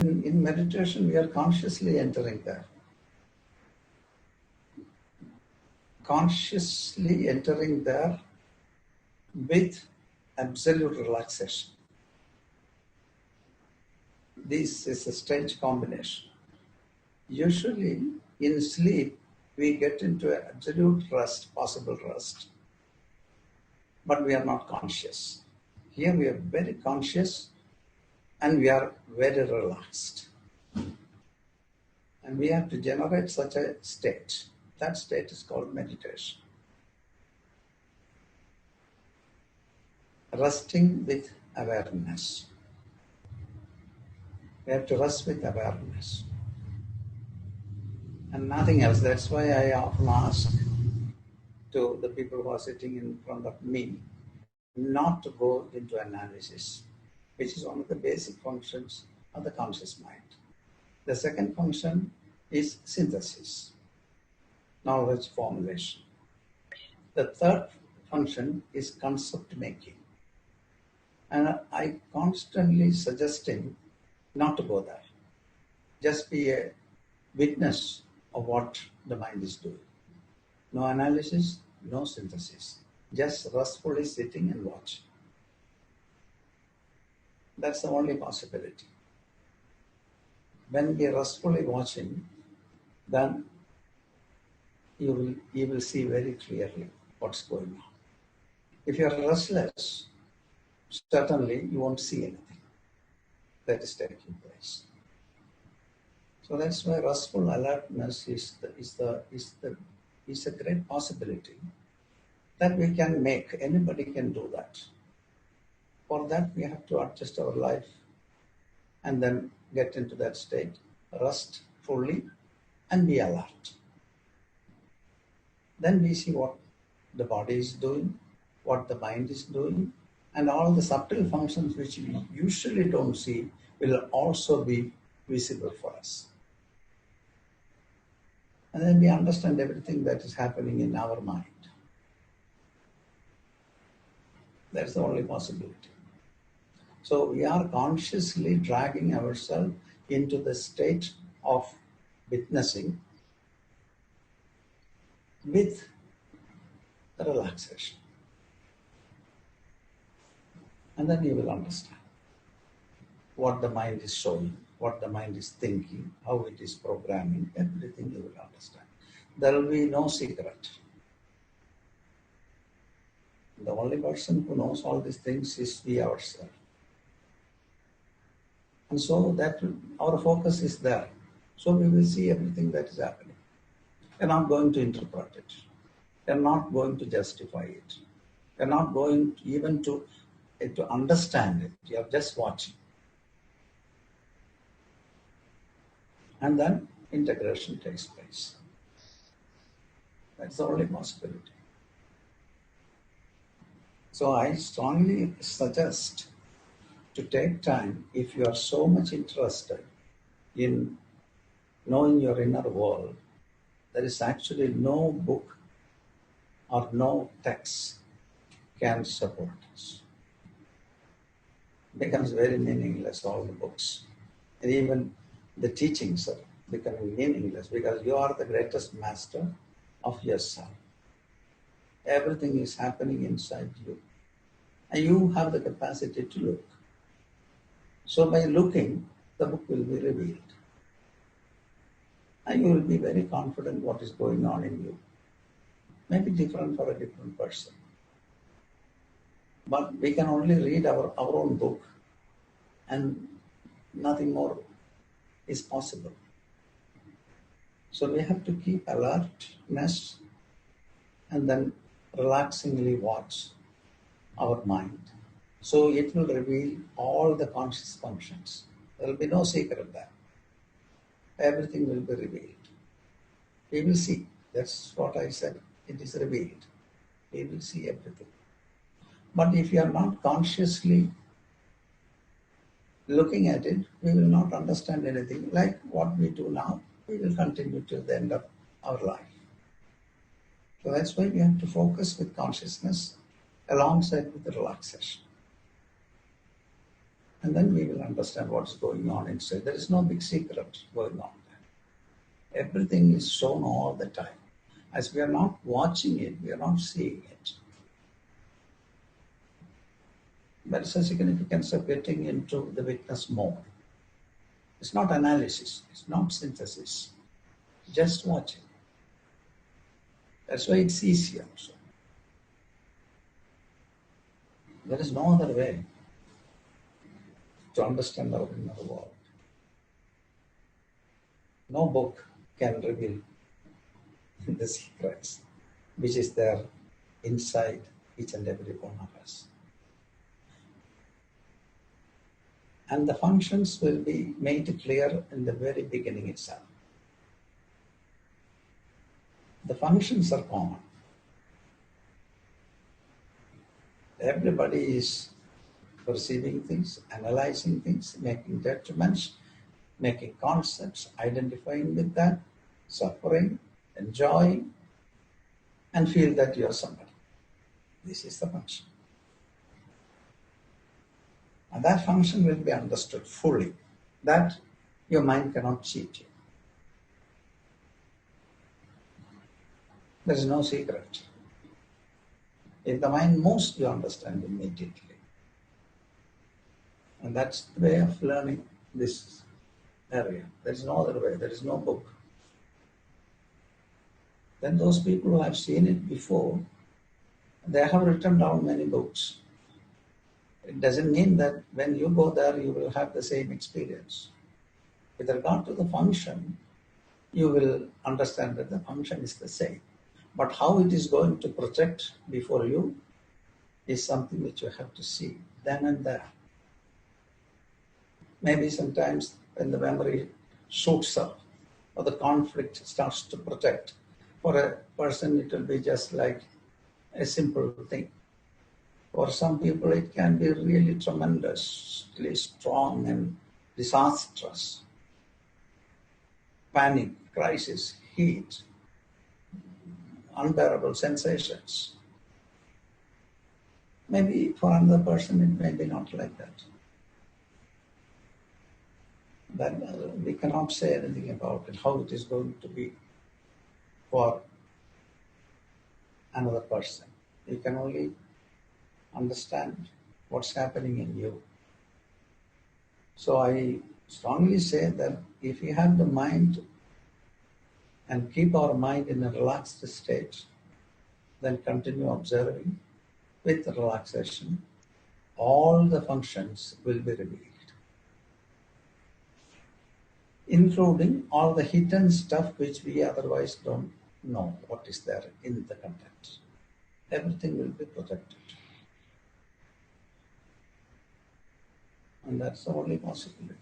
In meditation, we are consciously entering there. Consciously entering there with absolute relaxation. This is a strange combination. Usually, in sleep, we get into absolute rest, possible rest, but we are not conscious. Here we are very conscious and we are very relaxed. And we have to generate such a state. That state is called meditation. Resting with awareness. We have to rest with awareness. And nothing else. That's why I often ask to the people who are sitting in front of me not to go into analysis, which is one of the basic functions of the conscious mind. The second function is synthesis, knowledge formulation. The third function is concept making. And I constantly suggesting not to go there. Just be a witness of what the mind is doing. No analysis, no synthesis. Just restfully sitting and watching. That's the only possibility. When we are restfully watching, then you will see very clearly what's going on. If you are restless, certainly you won't see anything that is taking place. So that's why restful alertness is a great possibility that we can make. Anybody can do that. For that, we have to adjust our life and then get into that state, rest fully, and be alert. Then we see what the body is doing, what the mind is doing, and all the subtle functions which we usually don't see will also be visible for us. And then we understand everything that is happening in our mind. That's the only possibility. So we are consciously dragging ourselves into the state of witnessing with relaxation. And then you will understand what the mind is showing, what the mind is thinking, how it is programming, everything you will understand. There will be no secret. The only person who knows all these things is we ourselves. And so that our focus is there. So we will see everything that is happening. You're not going to interpret it. You're not going to justify it. You're not going even to understand it. You're just watching. And then integration takes place. That's the only possibility. So I strongly suggest to take time, if you are so much interested in knowing your inner world, there is actually no book or no text can support us. It becomes very meaningless, all the books. And even the teachings are becoming meaningless because you are the greatest master of yourself. Everything is happening inside you. And you have the capacity to look. So by looking, the book will be revealed. And you will be very confident what is going on in you. Maybe different for a different person. But we can only read our own book and nothing more is possible. So we have to keep alertness and then relaxingly watch our mind. So it will reveal all the conscious functions. There will be no secret there. Everything will be revealed. We will see. That's what I said. It is revealed. We will see everything. But if you are not consciously looking at it, we will not understand anything. Like what we do now, we will continue till the end of our life. So that's why we have to focus with consciousness alongside with the relaxation. And then we will understand what's going on inside. There is no big secret going on there. Everything is shown all the time. As we are not watching it, we are not seeing it. There is a significance of getting into the witness mode. It's not analysis, it's not synthesis, just watching. That's why it's easier. Also. There is no other way to understand our inner world. No book can reveal the secrets which is there inside each and every one of us. And the functions will be made clear in the very beginning itself. The functions are common. Everybody is perceiving things, analyzing things, making judgments, making concepts, identifying with that, suffering, enjoying, and feel that you are somebody. This is the function. And that function will be understood fully. That your mind cannot cheat you. There is no secret. If the mind moves, you understand immediately. And that's the way of learning this area. There is no other way. There is no book. Then those people who have seen it before, they have written down many books. It doesn't mean that when you go there, you will have the same experience. With regard to the function, you will understand that the function is the same. But how it is going to project before you is something which you have to see then and there. Maybe sometimes when the memory shoots up or the conflict starts to project, for a person it will be just like a simple thing. For some people it can be really tremendously strong and disastrous. Panic, crisis, heat, unbearable sensations. Maybe for another person it may be not like that. But we cannot say anything about it, how it is going to be for another person. You can only understand what's happening in you. So I strongly say that if we have the mind and keep our mind in a relaxed state, then continue observing with relaxation, all the functions will be revealed, including all the hidden stuff which we otherwise don't know what is there in the content. Everything will be protected. And that's the only possibility.